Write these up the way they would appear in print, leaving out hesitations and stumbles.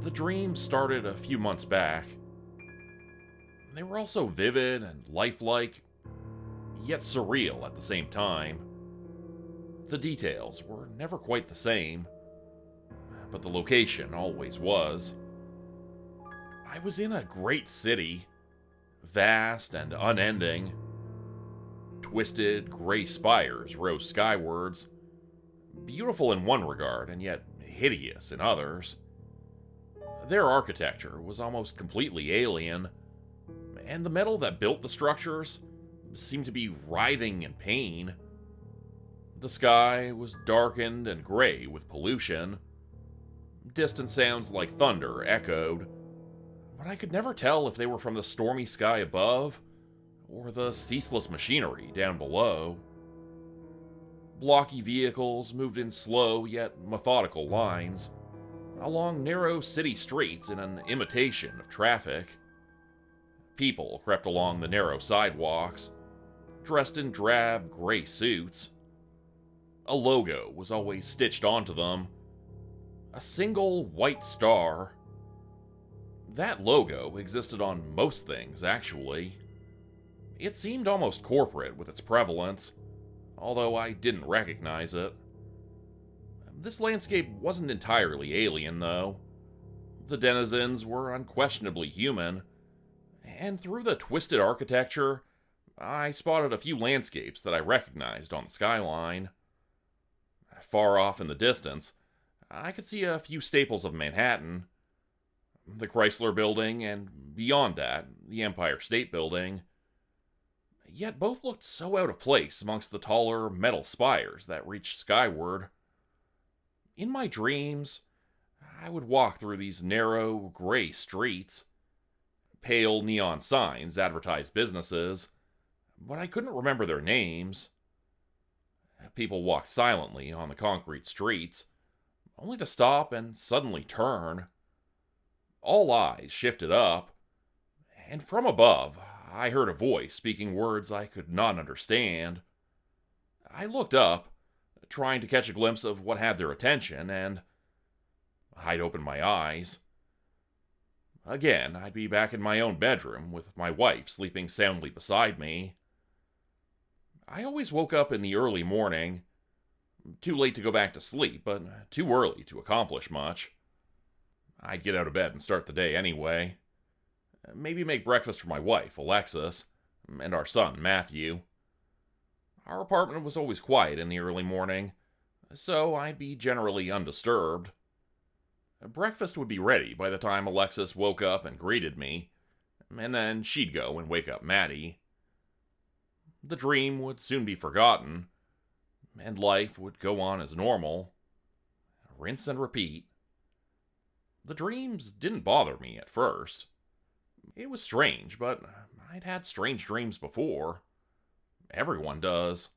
The dreams started a few months back. They were also vivid and lifelike, yet surreal at the same time. The details were never quite the same, but the location always was. I was in a great city, vast and unending. Twisted, gray spires rose skywards, beautiful in one regard and yet hideous in others. Their architecture was almost completely alien, and the metal that built the structures seemed to be writhing in pain. The sky was darkened and gray with pollution. Distant sounds like thunder echoed, but I could never tell if they were from the stormy sky above or the ceaseless machinery down below. Blocky vehicles moved in slow yet methodical lines along narrow city streets in an imitation of traffic. People crept along the narrow sidewalks, dressed in drab gray suits. A logo was always stitched onto them, a single white star. That logo existed on most things, actually. It seemed almost corporate with its prevalence, although I didn't recognize it. This landscape wasn't entirely alien, though. The denizens were unquestionably human, and through the twisted architecture, I spotted a few landscapes that I recognized on the skyline. Far off in the distance, I could see a few staples of Manhattan. The Chrysler Building, and beyond that, the Empire State Building. Yet both looked so out of place amongst the taller metal spires that reached skyward. In my dreams, I would walk through these narrow, gray streets. Pale neon signs advertised businesses, but I couldn't remember their names. People walked silently on the concrete streets, only to stop and suddenly turn. All eyes shifted up, and from above, I heard a voice speaking words I could not understand. I looked up, trying to catch a glimpse of what had their attention, and I'd open my eyes. Again, I'd be back in my own bedroom with my wife sleeping soundly beside me. I always woke up in the early morning, too late to go back to sleep, but too early to accomplish much. I'd get out of bed and start the day anyway. Maybe make breakfast for my wife, Alexis, and our son, Matthew. Our apartment was always quiet in the early morning, so I'd be generally undisturbed. Breakfast would be ready by the time Alexis woke up and greeted me, and then she'd go and wake up Maddie. The dream would soon be forgotten, and life would go on as normal. Rinse and repeat. The dreams didn't bother me at first. It was strange, but I'd had strange dreams before. Everyone does.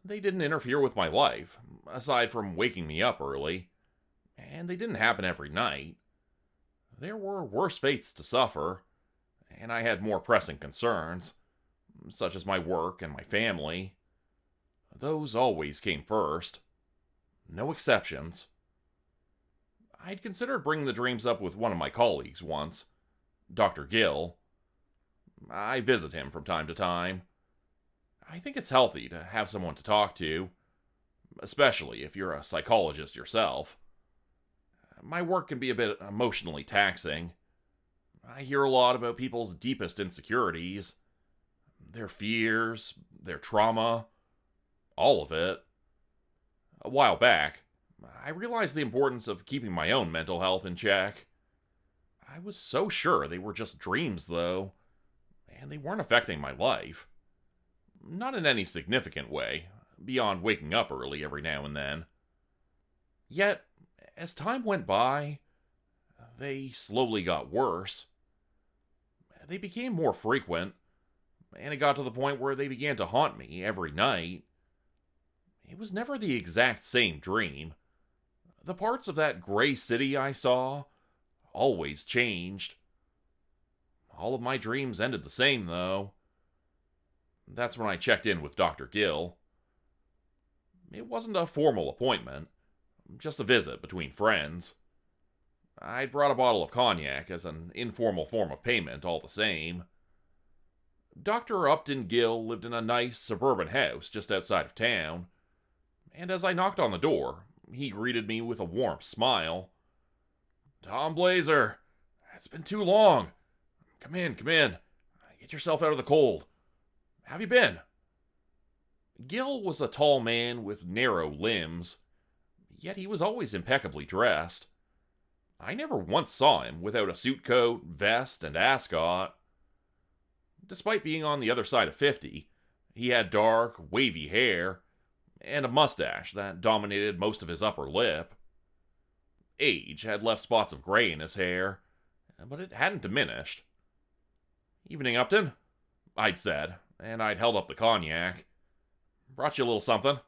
They didn't interfere with my life, aside from waking me up early, and they didn't happen every night. There were worse fates to suffer, and I had more pressing concerns, such as my work and my family. Those always came first. No exceptions. I'd considered bringing the dreams up with one of my colleagues once, Dr. Gill. I visit him from time to time. I think it's healthy to have someone to talk to, especially if you're a psychologist yourself. My work can be a bit emotionally taxing. I hear a lot about people's deepest insecurities, their fears, their trauma, all of it. A while back, I realized the importance of keeping my own mental health in check. I was so sure they were just dreams, though, and they weren't affecting my life. Not in any significant way, beyond waking up early every now and then. Yet, as time went by, they slowly got worse. They became more frequent, and it got to the point where they began to haunt me every night. It was never the exact same dream. The parts of that gray city I saw always changed. All of my dreams ended the same, though. That's when I checked in with Dr. Gill. It wasn't a formal appointment, just a visit between friends. I'd brought a bottle of cognac as an informal form of payment all the same. Dr. Upton Gill lived in a nice suburban house just outside of town, and as I knocked on the door, he greeted me with a warm smile. "Tom Blazer, it's been too long. Come in, come in. Get yourself out of the cold. How have you been?" Gill was a tall man with narrow limbs, yet he was always impeccably dressed. I never once saw him without a suit coat, vest, and ascot. Despite being on the other side of 50, he had dark, wavy hair, and a mustache that dominated most of his upper lip. Age had left spots of gray in his hair, but it hadn't diminished. "Evening, Upton," I'd said, and I'd held up the cognac. "Brought you a little something."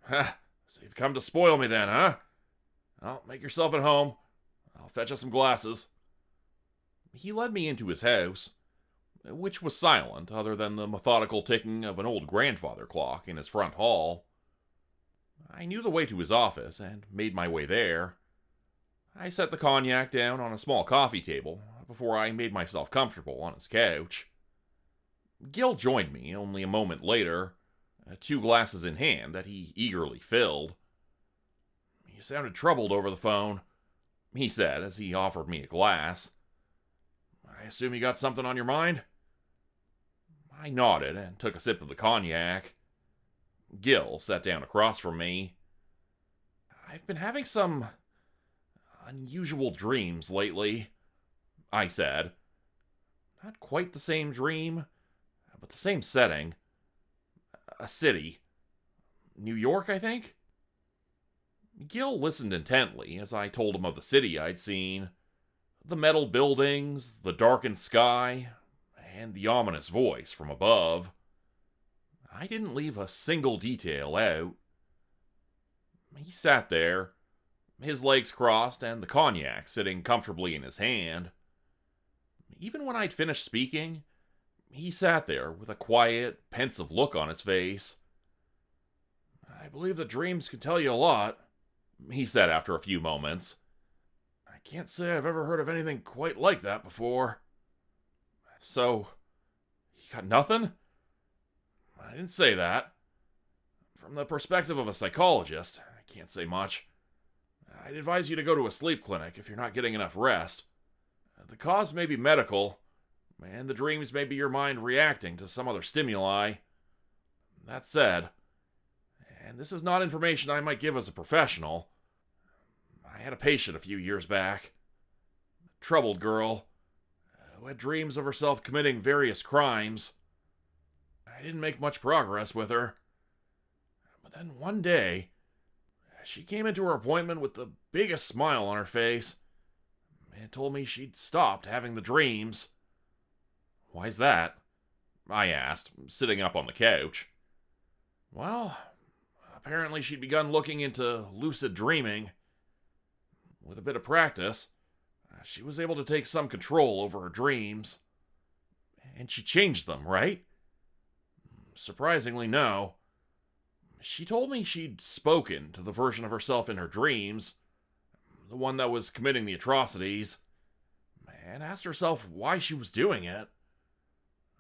"Ha, so you've come to spoil me then, huh? Well, make yourself at home. I'll fetch us some glasses." He led me into his house, which was silent other than the methodical ticking of an old grandfather clock in his front hall. I knew the way to his office and made my way there. I set the cognac down on a small coffee table before I made myself comfortable on his couch. Gill joined me only a moment later, 2 glasses in hand that he eagerly filled. "You sounded troubled over the phone," he said as he offered me a glass. "I assume you got something on your mind?" I nodded and took a sip of the cognac. Gill sat down across from me. "I've been having some unusual dreams lately," I said. "Not quite the same dream, but the same setting. A city. New York, I think?" Gill listened intently as I told him of the city I'd seen. The metal buildings, the darkened sky, and the ominous voice from above. I didn't leave a single detail out. He sat there, his legs crossed and the cognac sitting comfortably in his hand. Even when I'd finished speaking, he sat there with a quiet, pensive look on his face. "I believe that dreams can tell you a lot," he said after a few moments. "I can't say I've ever heard of anything quite like that before." "So, you got nothing?" "I didn't say that. From the perspective of a psychologist, I can't say much. I'd advise you to go to a sleep clinic if you're not getting enough rest. The cause may be medical, and the dreams may be your mind reacting to some other stimuli. That said, and this is not information I might give as a professional, I had a patient a few years back. A troubled girl who had dreams of herself committing various crimes. I didn't make much progress with her. But then one day, she came into her appointment with the biggest smile on her face and told me she'd stopped having the dreams." "Why's that?" I asked, sitting up on the couch. "Well, apparently she'd begun looking into lucid dreaming. With a bit of practice, she was able to take some control over her dreams. And she changed them, right?" "Surprisingly, no. She told me she'd spoken to the version of herself in her dreams, the one that was committing the atrocities, and asked herself why she was doing it.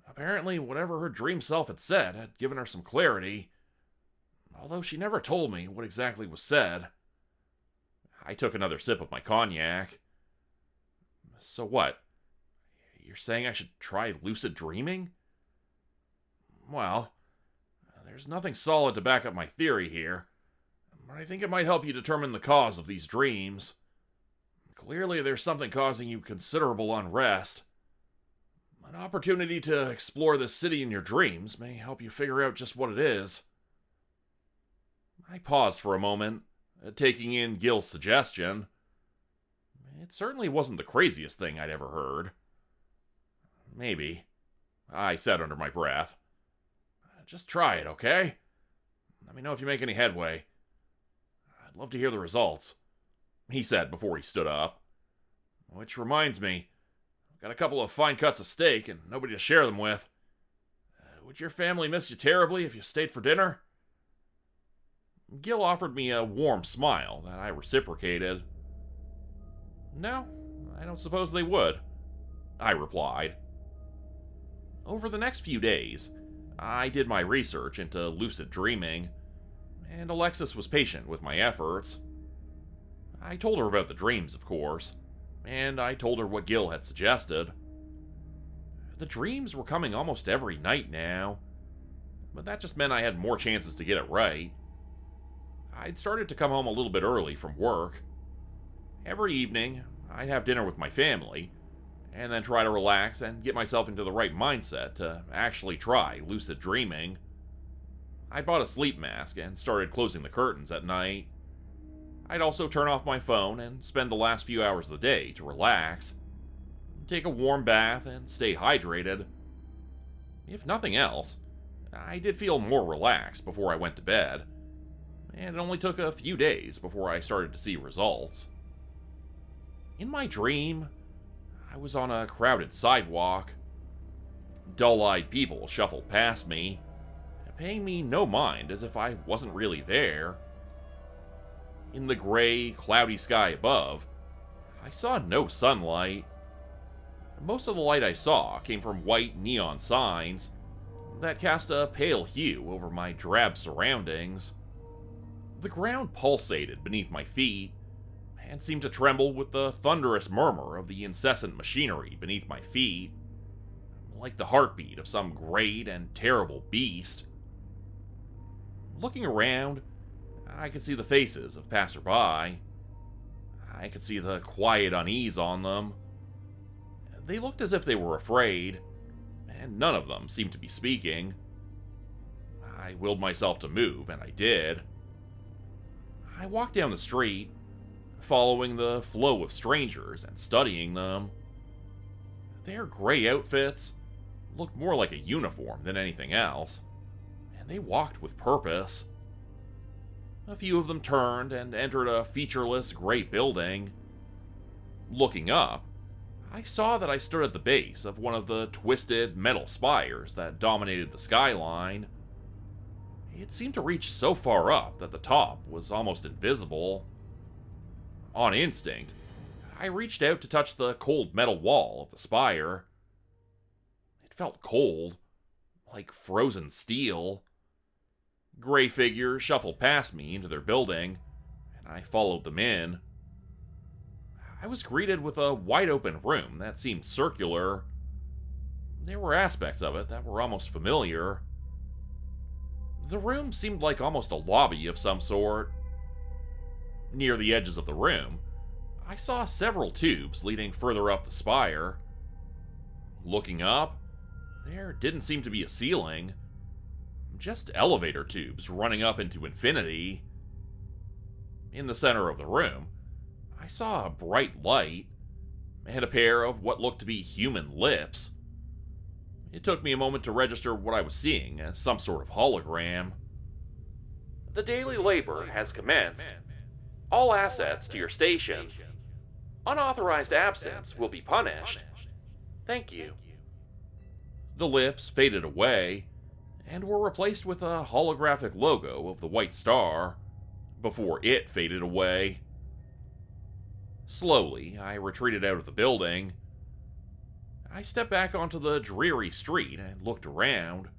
Apparently, whatever her dream self had said had given her some clarity, although she never told me what exactly was said." I took another sip of my cognac. "So what? You're saying I should try lucid dreaming?" "Well, there's nothing solid to back up my theory here, but I think it might help you determine the cause of these dreams. Clearly, there's something causing you considerable unrest. An opportunity to explore this city in your dreams may help you figure out just what it is." I paused for a moment, taking in Gill's suggestion. It certainly wasn't the craziest thing I'd ever heard. "Maybe," I said under my breath. "Just try it, okay? Let me know if you make any headway. I'd love to hear the results," he said before he stood up. "Which reminds me, I've got a couple of fine cuts of steak and nobody to share them with. Would your family miss you terribly if you stayed for dinner?" Gill offered me a warm smile that I reciprocated. No, I don't suppose they would, I replied. Over the next few days, I did my research into lucid dreaming, and Alexis was patient with my efforts. I told her about the dreams, of course, and I told her what Gil had suggested. The dreams were coming almost every night now, but that just meant I had more chances to get it right. I'd started to come home a little bit early from work. Every evening, I'd have dinner with my family, and then try to relax and get myself into the right mindset to actually try lucid dreaming. I bought a sleep mask and started closing the curtains at night. I'd also turn off my phone and spend the last few hours of the day to relax, take a warm bath, and stay hydrated. If nothing else, I did feel more relaxed before I went to bed, and it only took a few days before I started to see results. In my dream, I was on a crowded sidewalk. Dull-eyed people shuffled past me, paying me no mind as if I wasn't really there. In the gray, cloudy sky above, I saw no sunlight. Most of the light I saw came from white neon signs that cast a pale hue over my drab surroundings. The ground pulsated beneath my feet and seemed to tremble with the thunderous murmur of the incessant machinery beneath my feet, like the heartbeat of some great and terrible beast. Looking around, I could see the faces of passersby. I could see the quiet unease on them. They looked as if they were afraid, and none of them seemed to be speaking. I willed myself to move, and I did. I walked down the street, following the flow of strangers and studying them. Their gray outfits looked more like a uniform than anything else, and they walked with purpose. A few of them turned and entered a featureless gray building. Looking up, I saw that I stood at the base of one of the twisted metal spires that dominated the skyline. It seemed to reach so far up that the top was almost invisible. On instinct, I reached out to touch the cold metal wall of the spire. It felt cold, like frozen steel. Gray figures shuffled past me into their building, and I followed them in. I was greeted with a wide-open room that seemed circular. There were aspects of it that were almost familiar. The room seemed like almost a lobby of some sort. Near the edges of the room, I saw several tubes leading further up the spire. Looking up, there didn't seem to be a ceiling, just elevator tubes running up into infinity. In the center of the room, I saw a bright light and a pair of what looked to be human lips. It took me a moment to register what I was seeing as some sort of hologram. The daily labor has commenced. All assets to your stations. Unauthorized absence will be punished. Thank you. The lips faded away and were replaced with a holographic logo of the White Star before it faded away. Slowly, I retreated out of the building. I stepped back onto the dreary street and looked around.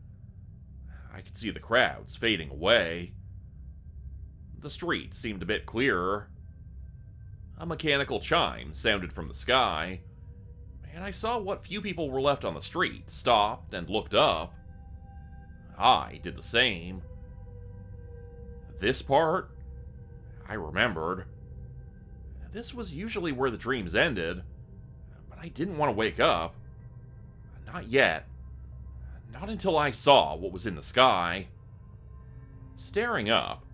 I could see the crowds fading away. The street seemed a bit clearer. A mechanical chime sounded from the sky, and I saw what few people were left on the street stopped and looked up. I did the same. This part, I remembered. This was usually where the dreams ended, but I didn't want to wake up. Not yet. Not until I saw what was in the sky. Staring up,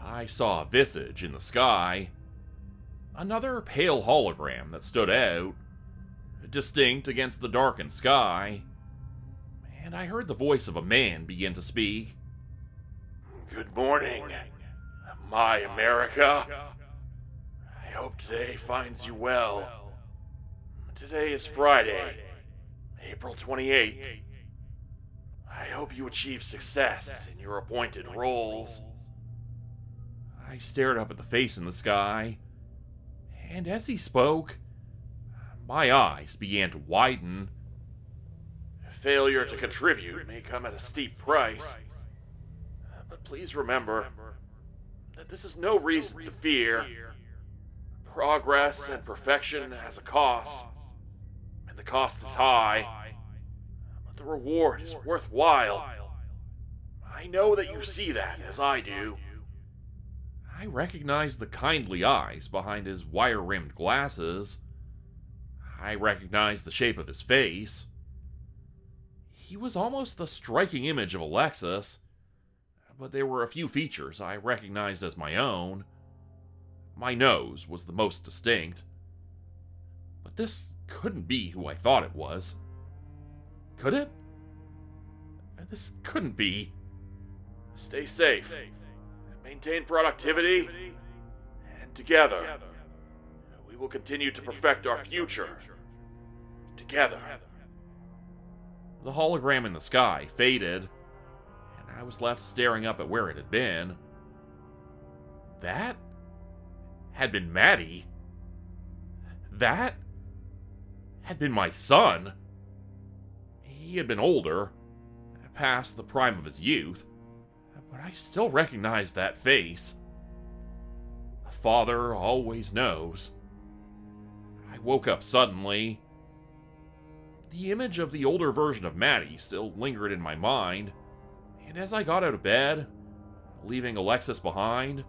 I saw a visage in the sky. Another pale hologram that stood out, distinct against the darkened sky. And I heard the voice of a man begin to speak. Good morning, my America. I hope today finds you well. Today is Friday, April 28th. I hope you achieve success in your appointed roles. I stared up at the face in the sky, And as he spoke, my eyes began to widen. Failure to contribute may come at a steep price, but please remember that this is no reason to fear. Progress and perfection has a cost, and the cost is high, but the reward is worthwhile. I know that you see that as I do. I recognized the kindly eyes behind his wire-rimmed glasses. I recognized the shape of his face. He was almost the striking image of Alexis, but there were a few features I recognized as my own. My nose was the most distinct. But this couldn't be who I thought it was. Could it? This couldn't be. Stay safe, maintain productivity, and together, we will continue to perfect our future. Together. The hologram in the sky faded, and I was left staring up at where it had been. That had been Maddie. That had been my son. He had been older, past the prime of his youth, but I still recognized that face. A father always knows. I woke up suddenly. The image of the older version of Maddie still lingered in my mind, and as I got out of bed, leaving Alexis behind,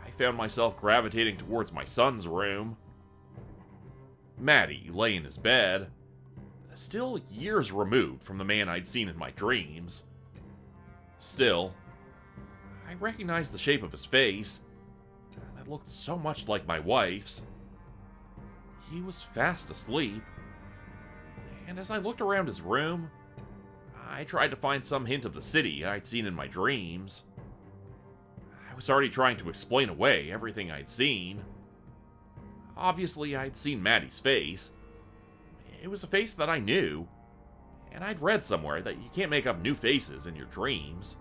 I found myself gravitating towards my son's room. Maddie lay in his bed, still years removed from the man I'd seen in my dreams. Still, I recognized the shape of his face, and it looked so much like my wife's. He was fast asleep, and as I looked around his room, I tried to find some hint of the city I'd seen in my dreams. I was already trying to explain away everything I'd seen. Obviously, I'd seen Maddie's face. It was a face that I knew, and I'd read somewhere that you can't make up new faces in your dreams.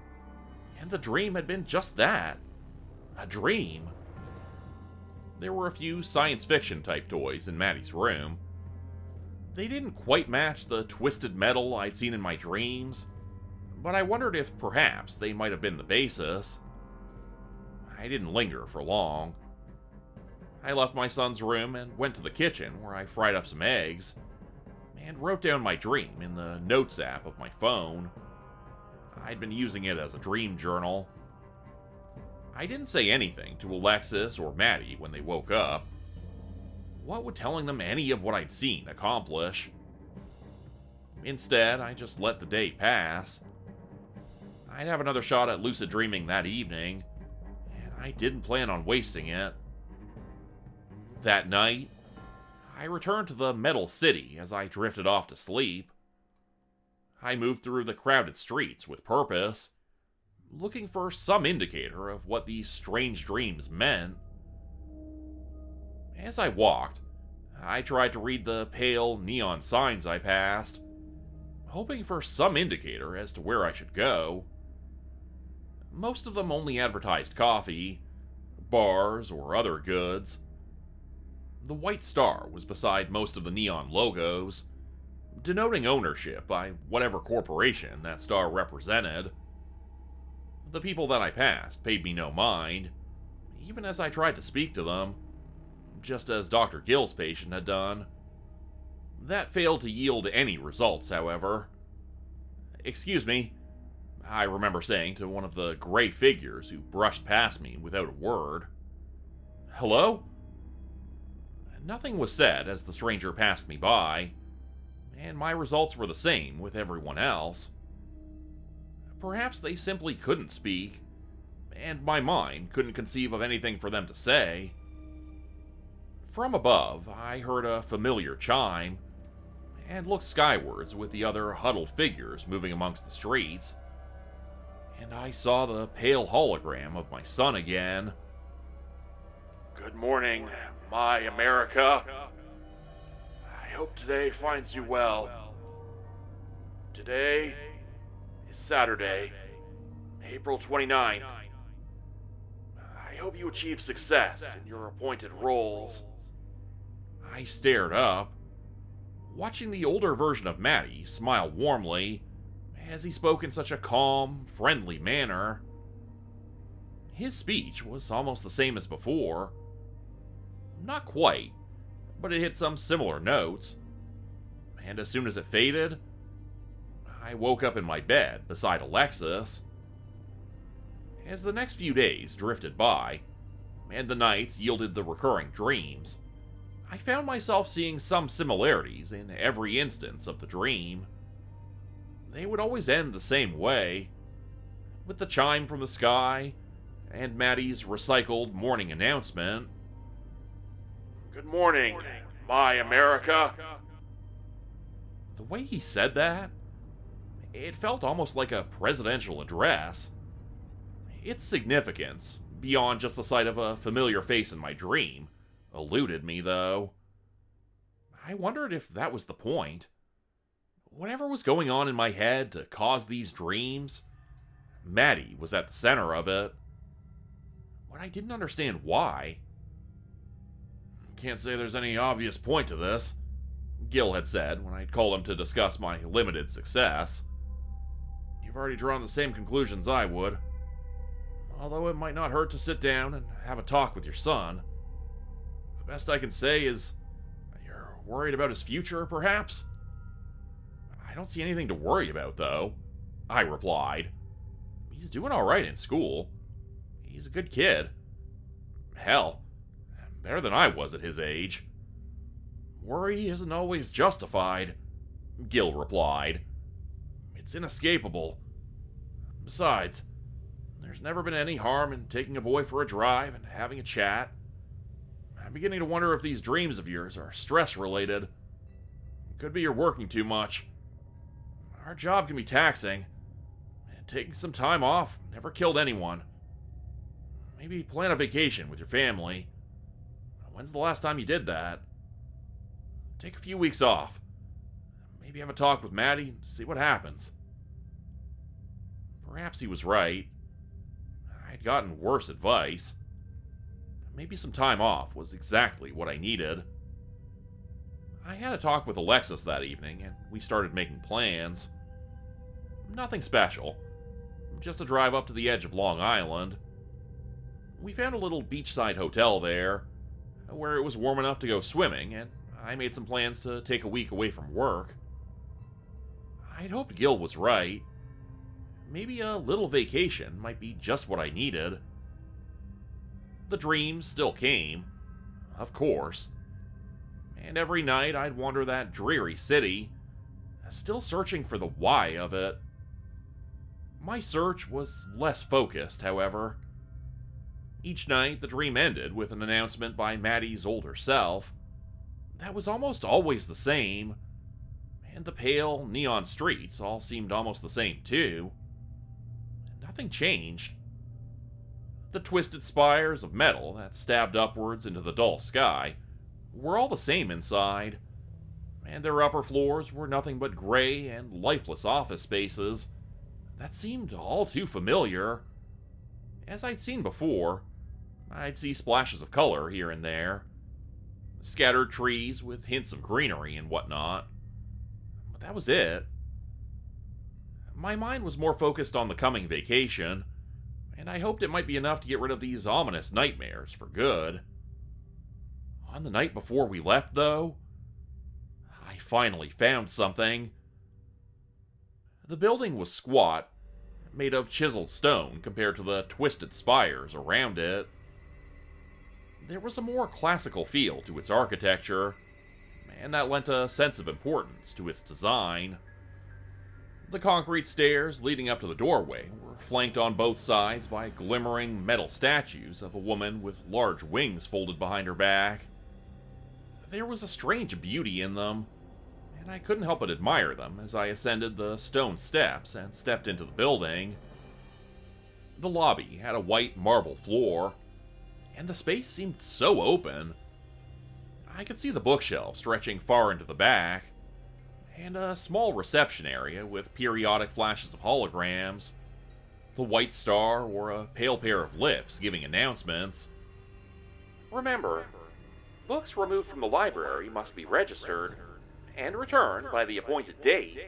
And the dream had been just that. A dream. There were a few science fiction type toys in Maddie's room. They didn't quite match the twisted metal I'd seen in my dreams, but I wondered if perhaps they might have been the basis. I didn't linger for long. I left my son's room and went to the kitchen where I fried up some eggs and wrote down my dream in the notes app of my phone. I'd been using it as a dream journal. I didn't say anything to Alexis or Maddie when they woke up. What would telling them any of what I'd seen accomplish? Instead, I just let the day pass. I'd have another shot at lucid dreaming that evening, and I didn't plan on wasting it. That night, I returned to the metal city as I drifted off to sleep. I moved through the crowded streets with purpose, looking for some indicator of what these strange dreams meant. As I walked, I tried to read the pale neon signs I passed, hoping for some indicator as to where I should go. Most of them only advertised coffee, bars, or other goods. The white star was beside most of the neon logos, denoting ownership by whatever corporation that star represented. The people that I passed paid me no mind, even as I tried to speak to them, just as Dr. Gill's patient had done. That failed to yield any results, however. "Excuse me," I remember saying to one of the gray figures who brushed past me without a word. "Hello?" Nothing was said as the stranger passed me by, and my results were the same with everyone else. Perhaps they simply couldn't speak, and my mind couldn't conceive of anything for them to say. From above, I heard a familiar chime, and looked skywards with the other huddled figures moving amongst the streets, and I saw the pale hologram of my son again. Good morning, my America. I hope today finds you well. Today is Saturday, April 29th. I hope you achieve success in your appointed roles. I stared up, watching the older version of Maddie smile warmly as he spoke in such a calm, friendly manner. His speech was almost the same as before. Not quite, but it hit some similar notes. And as soon as it faded, I woke up in my bed beside Alexis. As the next few days drifted by, and the nights yielded the recurring dreams, I found myself seeing some similarities in every instance of the dream. They would always end the same way, with the chime from the sky and Maddie's recycled morning announcement. Good morning, my America. The way he said that, it felt almost like a presidential address. Its significance, beyond just the sight of a familiar face in my dream, eluded me, though. I wondered if that was the point. Whatever was going on in my head to cause these dreams, Maddie was at the center of it. But I didn't understand why. Can't say there's any obvious point to this, Gil had said when I'd called him to discuss my limited success. You've already drawn the same conclusions I would. Although it might not hurt to sit down and have a talk with your son. The best I can say is, you're worried about his future, perhaps? I don't see anything to worry about, though, I replied. He's doing all right in school. He's a good kid. Hell, better than I was at his age. Worry isn't always justified, Gil replied. It's inescapable. Besides, there's never been any harm in taking a boy for a drive and having a chat. I'm beginning to wonder if these dreams of yours are stress-related. Could be you're working too much. Our job can be taxing, and taking some time off never killed anyone. Maybe plan a vacation with your family. When's the last time you did that? Take a few weeks off. Maybe have a talk with Maddie and see what happens. Perhaps he was right. I'd gotten worse advice. Maybe some time off was exactly what I needed. I had a talk with Alexis that evening, and we started making plans. Nothing special. Just a drive up to the edge of Long Island. We found a little beachside hotel there, where it was warm enough to go swimming, and I made some plans to take a week away from work. I'd hoped Gil was right. Maybe a little vacation might be just what I needed. The dreams still came, of course. And every night I'd wander that dreary city, still searching for the why of it. My search was less focused, however. Each night, the dream ended with an announcement by Maddie's older self. That was almost always the same, and the pale, neon streets all seemed almost the same, too. Nothing changed. The twisted spires of metal that stabbed upwards into the dull sky were all the same inside, and their upper floors were nothing but gray and lifeless office spaces that seemed all too familiar. As I'd seen before, I'd see splashes of color here and there, scattered trees with hints of greenery and whatnot, but that was it. My mind was more focused on the coming vacation, and I hoped it might be enough to get rid of these ominous nightmares for good. On the night before we left, though, I finally found something. The building was squat, made of chiseled stone compared to the twisted spires around it. There was a more classical feel to its architecture, and that lent a sense of importance to its design. The concrete stairs leading up to the doorway were flanked on both sides by glimmering metal statues of a woman with large wings folded behind her back. There was a strange beauty in them, and I couldn't help but admire them as I ascended the stone steps and stepped into the building. The lobby had a white marble floor, and the space seemed so open. I could see the bookshelf stretching far into the back, and a small reception area with periodic flashes of holograms. The White Star or a pale pair of lips giving announcements. Remember, books removed from the library must be registered and returned by the appointed date.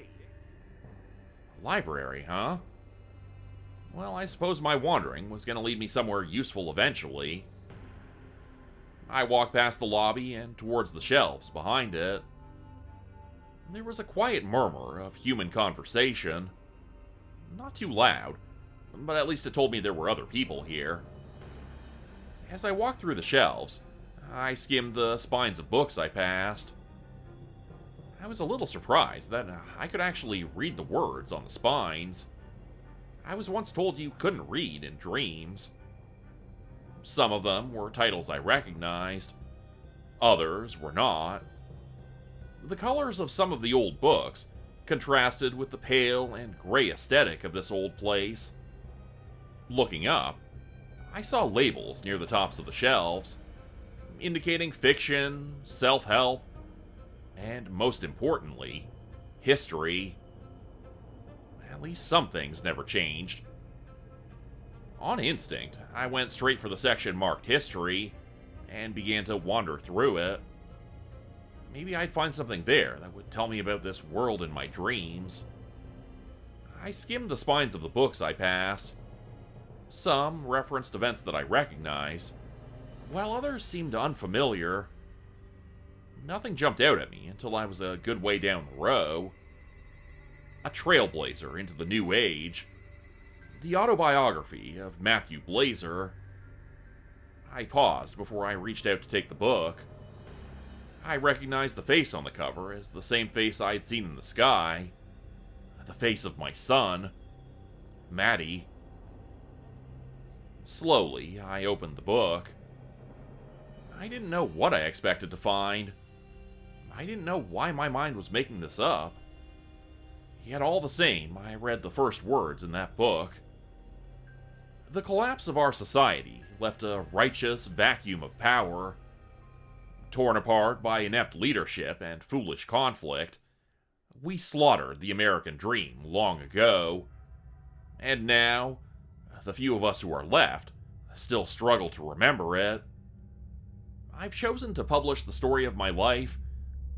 Library, huh? Well, I suppose my wandering was going to lead me somewhere useful eventually. I walked past the lobby and towards the shelves behind it. There was a quiet murmur of human conversation. Not too loud, but at least it told me there were other people here. As I walked through the shelves, I skimmed the spines of books I passed. I was a little surprised that I could actually read the words on the spines. I was once told you couldn't read in dreams. Some of them were titles I recognized. Others were not. The colors of some of the old books contrasted with the pale and gray aesthetic of this old place. Looking up, I saw labels near the tops of the shelves, indicating fiction, self-help, and most importantly, history. At least some things never changed. On instinct, I went straight for the section marked History and began to wander through it. Maybe I'd find something there that would tell me about this world in my dreams. I skimmed the spines of the books I passed. Some referenced events that I recognized, while others seemed unfamiliar. Nothing jumped out at me until I was a good way down the row. A trailblazer into the new age. The autobiography of Matthew Blazer. I paused before I reached out to take the book. I recognized the face on the cover as the same face I had seen in the sky. The face of my son, Maddie. Slowly, I opened the book. I didn't know what I expected to find. I didn't know why my mind was making this up. Yet all the same, I read the first words in that book. The collapse of our society left a righteous vacuum of power. Torn apart by inept leadership and foolish conflict, we slaughtered the American dream long ago. And now, the few of us who are left still struggle to remember it. I've chosen to publish the story of my life,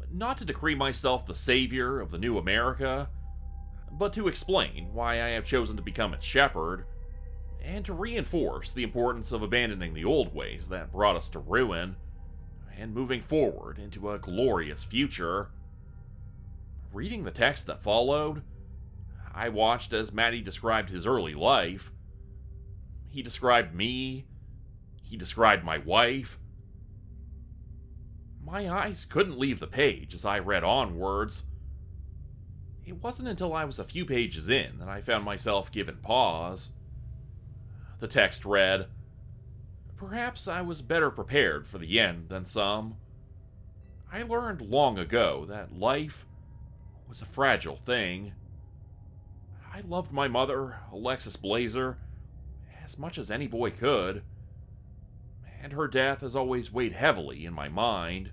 not to decree myself the savior of the new America, but to explain why I have chosen to become its shepherd, and to reinforce the importance of abandoning the old ways that brought us to ruin, and moving forward into a glorious future. Reading the text that followed, I watched as Maddie described his early life. He described me. He described my wife. My eyes couldn't leave the page as I read onwards. It wasn't until I was a few pages in that I found myself given pause. The text read, "Perhaps I was better prepared for the end than some. I learned long ago that life was a fragile thing. I loved my mother, Alexis Blazer, as much as any boy could, and her death has always weighed heavily in my mind.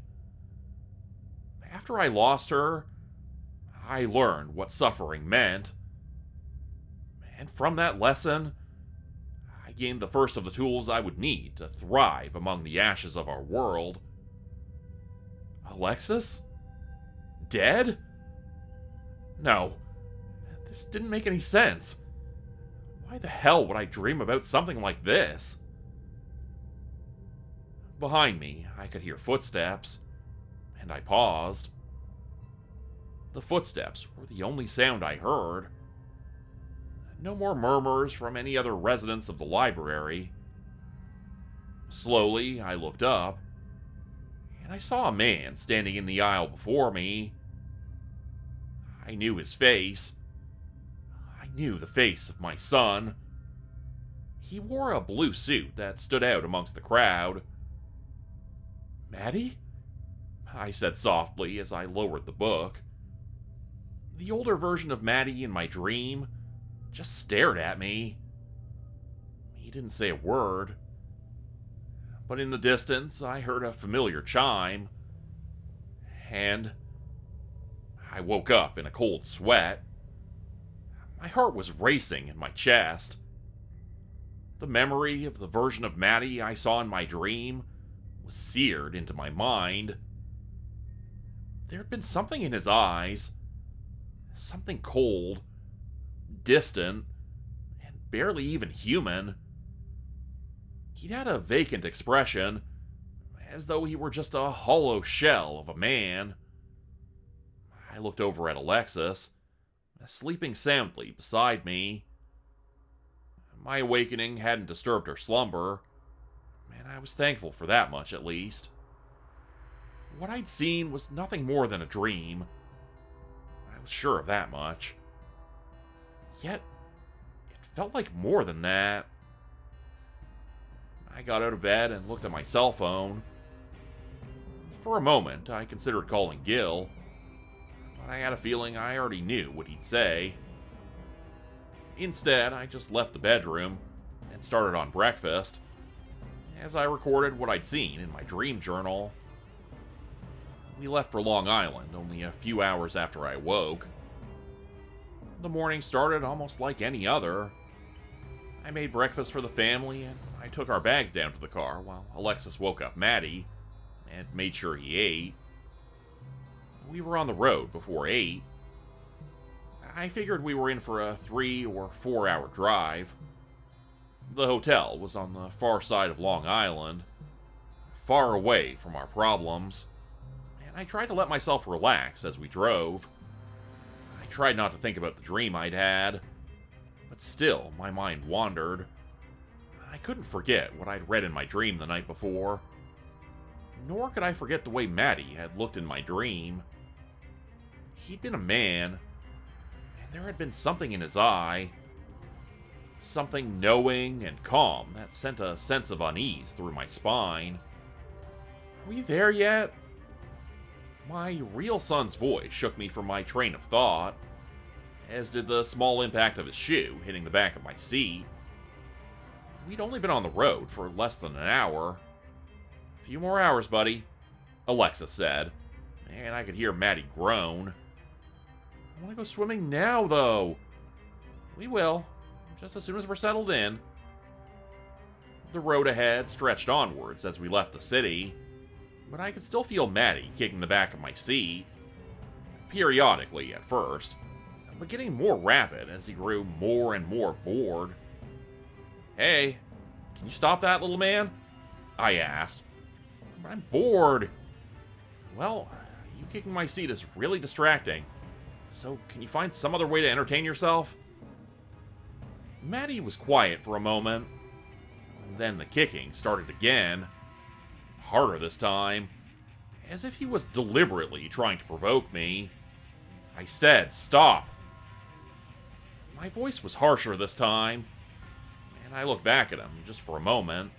After I lost her, I learned what suffering meant, and from that lesson, I gained the first of the tools I would need to thrive among the ashes of our world. Alexis? Dead? No, this didn't make any sense. Why the hell would I dream about something like this?" Behind me, I could hear footsteps, and I paused. The footsteps were the only sound I heard. No more murmurs from any other residents of the library. Slowly, I looked up, and I saw a man standing in the aisle before me. I knew his face. I knew the face of my son. He wore a blue suit that stood out amongst the crowd. "Maddie?" I said softly as I lowered the book. The older version of Maddie in my dream just stared at me. He didn't say a word. But in the distance, I heard a familiar chime. And I woke up in a cold sweat. My heart was racing in my chest. The memory of the version of Maddie I saw in my dream was seared into my mind. There had been something in his eyes, something cold, distant, and barely even human. He'd had a vacant expression, as though he were just a hollow shell of a man. I looked over at Alexis, sleeping soundly beside me. My awakening hadn't disturbed her slumber, and I was thankful for that much at least. What I'd seen was nothing more than a dream. I was sure of that much. Yet, it felt like more than that. I got out of bed and looked at my cell phone. For a moment, I considered calling Gil, but I had a feeling I already knew what he'd say. Instead, I just left the bedroom and started on breakfast, as I recorded what I'd seen in my dream journal. We left for Long Island only a few hours after I awoke. The morning started almost like any other. I made breakfast for the family, and I took our bags down to the car while Alexis woke up Maddie and made sure he ate. We were on the road before 8. I figured we were in for a 3 or 4 hour drive. The hotel was on the far side of Long Island, far away from our problems, and I tried to let myself relax as we drove. I tried not to think about the dream I'd had, but still, my mind wandered. I couldn't forget what I'd read in my dream the night before, nor could I forget the way Maddie had looked in my dream. He'd been a man, and there had been something in his eye, something knowing and calm that sent a sense of unease through my spine. Are we there yet? My real son's voice shook me from my train of thought, as did the small impact of his shoe hitting the back of my seat. We'd only been on the road for less than an hour. "A few more hours, buddy," Alexa said, and I could hear Maddie groan. "I want to go swimming now, though." "We will, just as soon as we're settled in." The road ahead stretched onwards as we left the city, but I could still feel Maddie kicking the back of my seat. Periodically at first, but getting more rapid as he grew more and more bored. "Hey, can you stop that, little man?" I asked. "I'm bored." "Well, you kicking my seat is really distracting. So, can you find some other way to entertain yourself?" Maddie was quiet for a moment. Then the kicking started again. Harder this time, as if he was deliberately trying to provoke me. I said, "Stop." My voice was harsher this time, and I looked back at him just for a moment.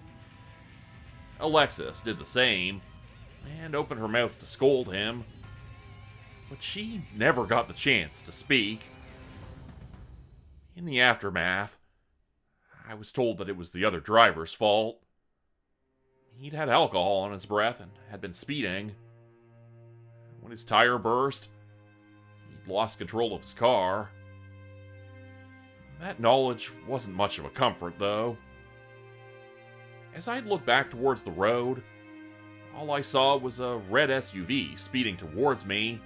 Alexis did the same, and opened her mouth to scold him, but she never got the chance to speak. In the aftermath, I was told that it was the other driver's fault. He'd had alcohol on his breath and had been speeding. When his tire burst, he'd lost control of his car. That knowledge wasn't much of a comfort, though. As I looked back towards the road, all I saw was a red SUV speeding towards me,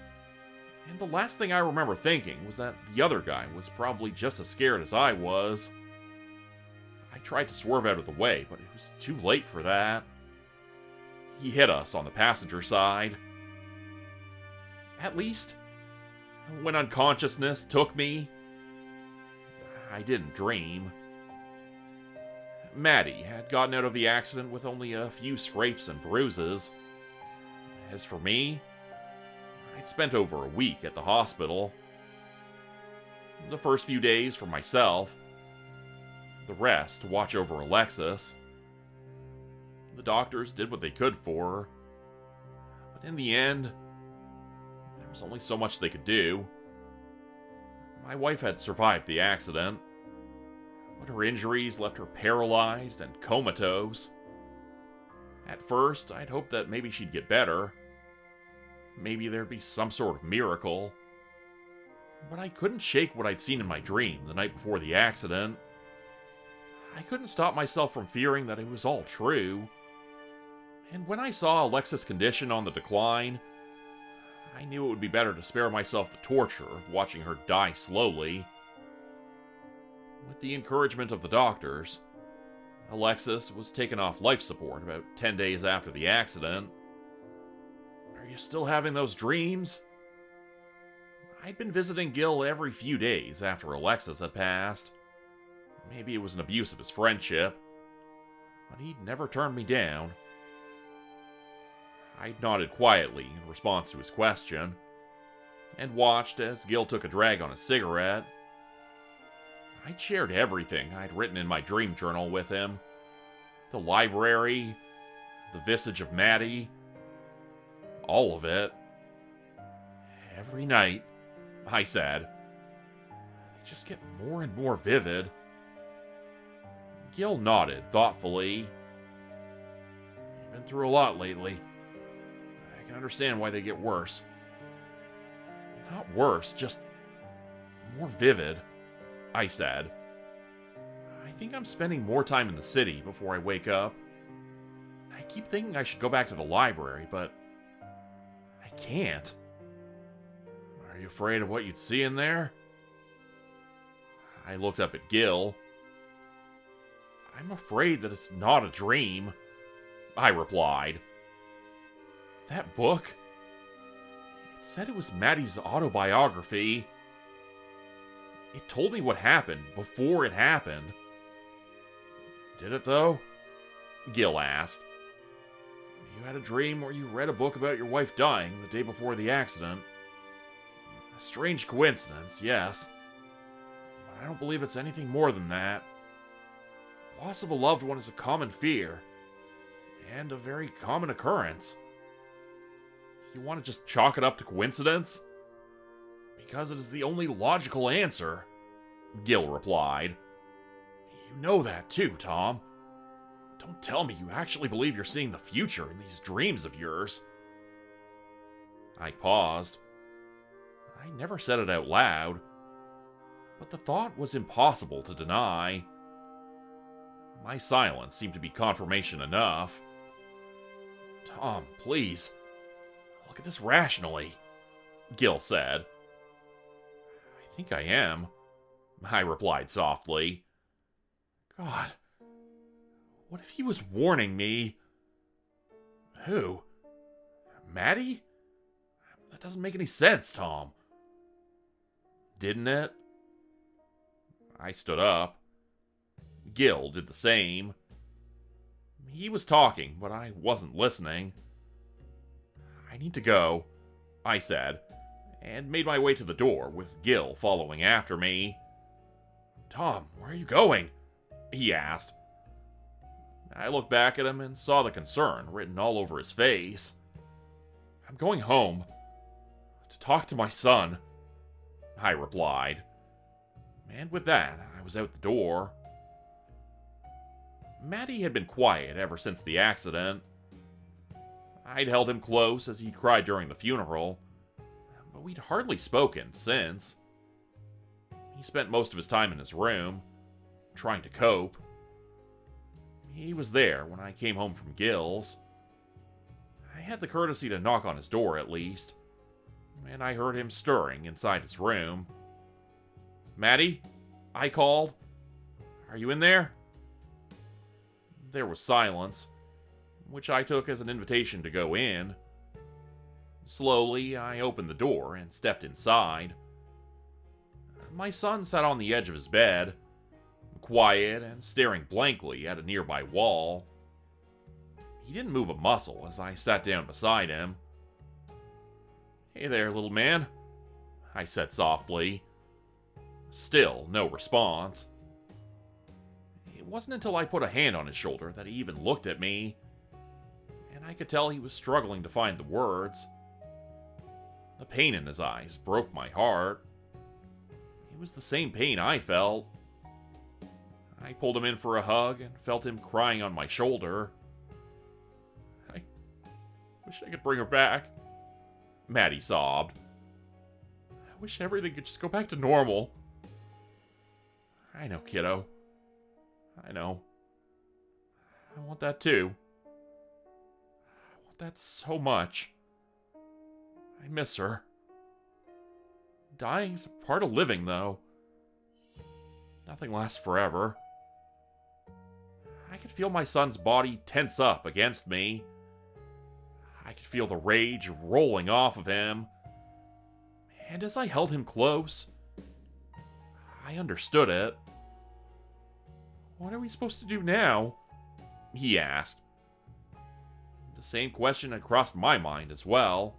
and the last thing I remember thinking was that the other guy was probably just as scared as I was. I tried to swerve out of the way, but it was too late for that. He hit us on the passenger side. At least, when unconsciousness took me, I didn't dream. Maddie had gotten out of the accident with only a few scrapes and bruises. As for me, I'd spent over a week at the hospital. The first few days for myself, the rest to watch over Alexis. The doctors did what they could for her, but in the end, there was only so much they could do. My wife had survived the accident, but her injuries left her paralyzed and comatose. At first, I'd hoped that maybe she'd get better. Maybe there'd be some sort of miracle. But I couldn't shake what I'd seen in my dream the night before the accident. I couldn't stop myself from fearing that it was all true. And when I saw Alexa's condition on the decline, I knew it would be better to spare myself the torture of watching her die slowly. With the encouragement of the doctors, Alexis was taken off life support about 10 days after the accident. "Are you still having those dreams?" I'd been visiting Gil every few days after Alexis had passed. Maybe it was an abuse of his friendship, but he'd never turned me down. I nodded quietly in response to his question, and watched as Gil took a drag on a cigarette. I'd shared everything I'd written in my dream journal with him. The library, the visage of Maddie, all of it. "Every night," I said, "they just get more and more vivid." Gil nodded thoughtfully. "You've been through a lot lately. I can understand why they get worse." "Not worse, just more vivid," I said. "I think I'm spending more time in the city before I wake up. I keep thinking I should go back to the library, but I can't." "Are you afraid of what you'd see in there?" I looked up at Gil. "I'm afraid that it's not a dream," I replied. "That book, it said it was Maddie's autobiography. It told me what happened before it happened." "Did it, though?" Gil asked. "You had a dream where you read a book about your wife dying the day before the accident. A strange coincidence, yes. But I don't believe it's anything more than that. Loss of a loved one is a common fear, and a very common occurrence. You want to just chalk it up to coincidence?" "Because it is the only logical answer," Gil replied. "You know that too, Tom. Don't tell me you actually believe you're seeing the future in these dreams of yours." I paused. I never said it out loud, but the thought was impossible to deny. My silence seemed to be confirmation enough. "Tom, please, look at this rationally," Gil said. "I think I am," I replied softly. "God, what if he was warning me?" "Who? Maddie? That doesn't make any sense, Tom." "Didn't it?" I stood up. Gil did the same. He was talking, but I wasn't listening. "I need to go," I said, and made my way to the door, with Gil following after me. "Tom, where are you going?" he asked. I looked back at him and saw the concern written all over his face. "I'm going home to talk to my son," I replied. And with that, I was out the door. Maddie had been quiet ever since the accident. I'd held him close as he'd cried during the funeral, but we'd hardly spoken since. He spent most of his time in his room, trying to cope. He was there when I came home from Gil's. I had the courtesy to knock on his door at least, and I heard him stirring inside his room. "Maddie?" I called. "Are you in there?" There was silence, which I took as an invitation to go in. Slowly, I opened the door and stepped inside. My son sat on the edge of his bed, quiet and staring blankly at a nearby wall. He didn't move a muscle as I sat down beside him. "Hey there, little man," I said softly. Still no response. It wasn't until I put a hand on his shoulder that he even looked at me, and I could tell he was struggling to find the words. The pain in his eyes broke my heart. It was the same pain I felt. I pulled him in for a hug and felt him crying on my shoulder. "I wish I could bring her back," Maddie sobbed. "I wish everything could just go back to normal." "I know, kiddo. I know. I want that too." That's so much. I miss her. Dying's a part of living, though. Nothing lasts forever. I could feel my son's body tense up against me. I could feel the rage rolling off of him. And as I held him close, I understood it. What are we supposed to do now? He asked. The same question had crossed my mind as well.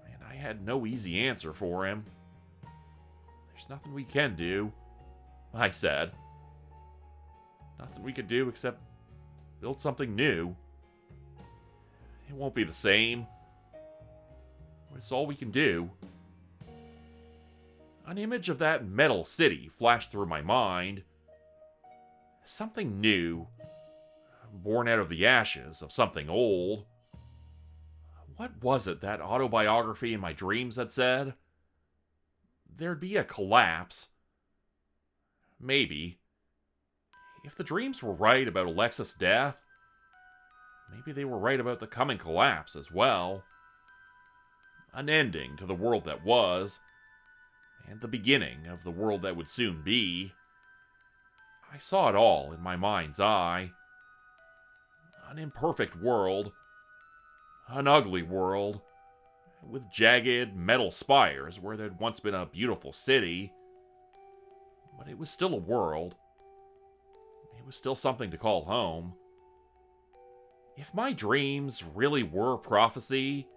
And I had no easy answer for him. There's nothing we can do, I said. Nothing we could do except build something new. It won't be the same. But it's all we can do. An image of that metal city flashed through my mind. Something new, born out of the ashes of something old. What was it that autobiography in my dreams had said? There'd be a collapse. Maybe. If the dreams were right about Alexis' death, maybe they were right about the coming collapse as well. An ending to the world that was, and the beginning of the world that would soon be. I saw it all in my mind's eye. An imperfect world. An ugly world. With jagged metal spires where there'd once been a beautiful city. But it was still a world. It was still something to call home. If my dreams really were prophecy,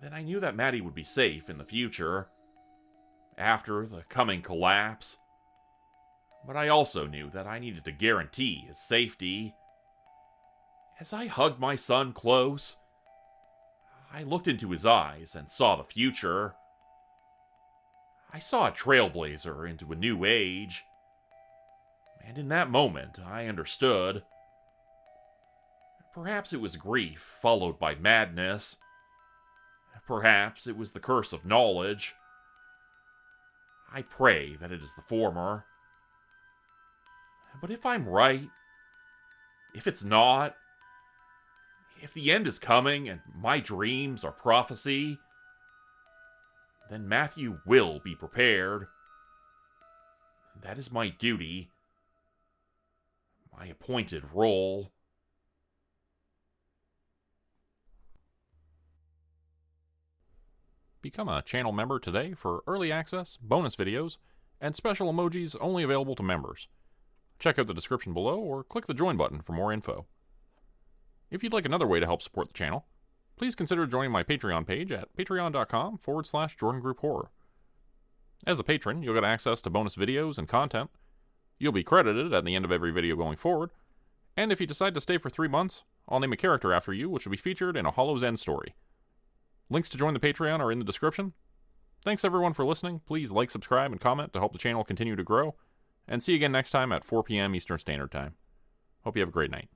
then I knew that Maddie would be safe in the future. After the coming collapse. But I also knew that I needed to guarantee his safety. As I hugged my son close, I looked into his eyes and saw the future. I saw a trailblazer into a new age. And in that moment, I understood. Perhaps it was grief followed by madness. Perhaps it was the curse of knowledge. I pray that it is the former. But if I'm right, if it's not, if the end is coming and my dreams are prophecy, then Matthew will be prepared. That is my duty, my appointed role. Become a channel member today for early access, bonus videos, and special emojis only available to members. Check out the description below or click the join button for more info. If you'd like another way to help support the channel, please consider joining my Patreon page at patreon.com/JordanGroupeHorror. As a patron, you'll get access to bonus videos and content. You'll be credited at the end of every video going forward, and if you decide to stay for 3 months, I'll name a character after you which will be featured in a Hollow's End story. Links to join the Patreon are in the description. Thanks everyone for listening. Please like, subscribe, and comment to help the channel continue to grow. And see you again next time at 4 p.m. Eastern Standard Time. Hope you have a great night.